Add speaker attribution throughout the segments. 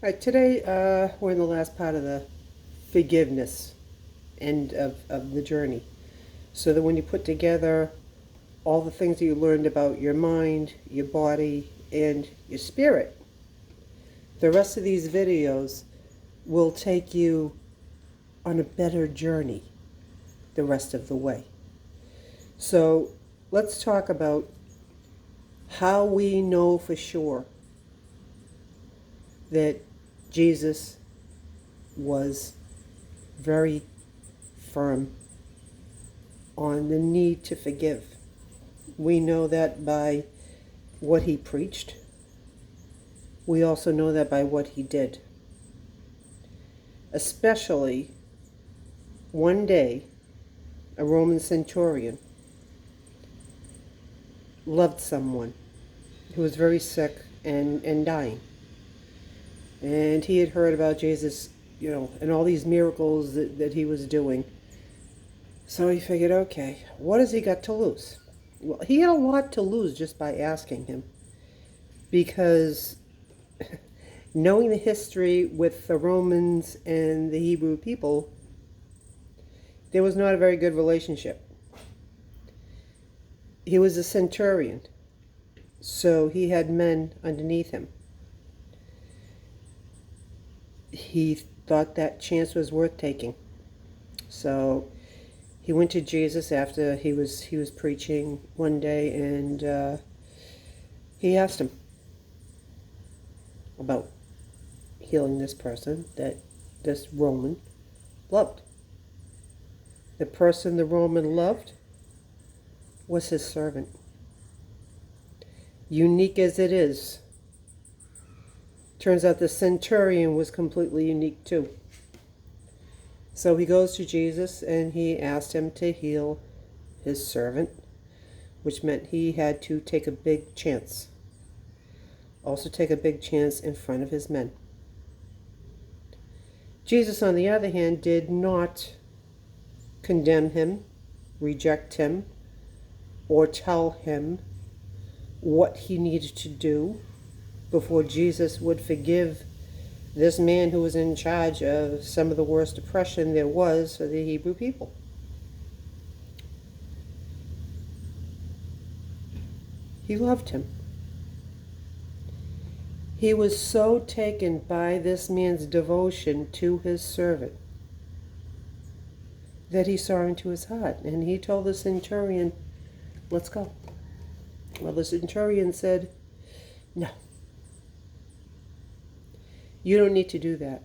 Speaker 1: All right, today we're in the last part of the forgiveness end of the journey. So that when you put together all the things that you learned about your mind, your body, and your spirit, the rest of these videos will take you on a better journey the rest of the way. So let's talk about how we know for sure that Jesus was very firm on the need to forgive. We know that by what he preached. We also know that by what he did. Especially one day, a Roman centurion loved someone who was very sick and dying. And he had heard about Jesus, and all these miracles that he was doing. So he figured, okay, what has he got to lose? Well, he had a lot to lose just by asking him. Because knowing the history with the Romans and the Hebrew people, there was not a very good relationship. He was a centurion, so he had men underneath him. He thought that chance was worth taking. So he went to Jesus after he was preaching one day, and he asked him about healing this person that this Roman loved. The person the Roman loved was his servant. Unique as it is, turns out the centurion was completely unique too. So he goes to Jesus and he asked him to heal his servant, which meant he had to take a big chance. Also take a big chance in front of his men. Jesus, on the other hand, did not condemn him, reject him, or tell him what he needed to do before Jesus would forgive this man who was in charge of some of the worst oppression there was for the Hebrew people. He loved him. He was so taken by this man's devotion to his servant that he saw into his heart. And he told the centurion, let's go. Well, the centurion said, no. You don't need to do that.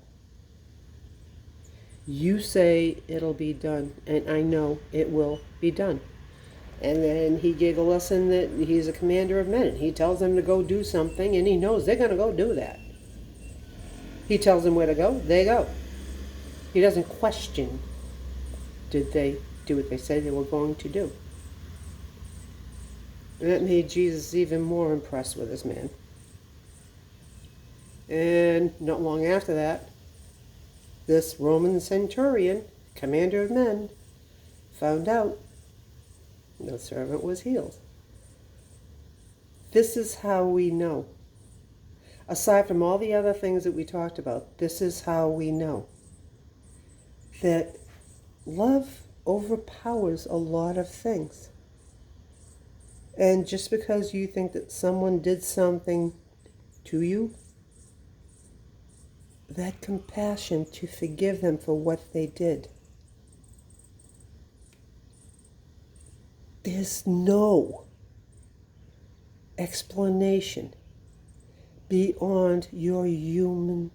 Speaker 1: You say it'll be done, and I know it will be done. And then he gave a lesson that he's a commander of men. He tells them to go do something, and he knows they're going to go do that. He tells them where to go, they go. He doesn't question, did they do what they said they were going to do? And that made Jesus even more impressed with this man. And not long after that, this Roman centurion, commander of men, found out the servant was healed. This is how we know. Aside from all the other things that we talked about, this is how we know that love overpowers a lot of things. And just because you think that someone did something to you, that compassion to forgive them for what they did. There's no explanation beyond your human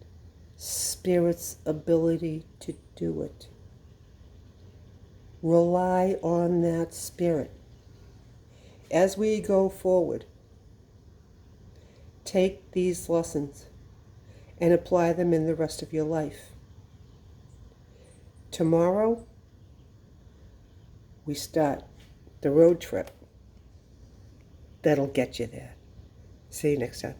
Speaker 1: spirit's ability to do it. Rely on that spirit. As we go forward, take these lessons and apply them in the rest of your life. Tomorrow, we start the road trip that'll get you there. See you next time.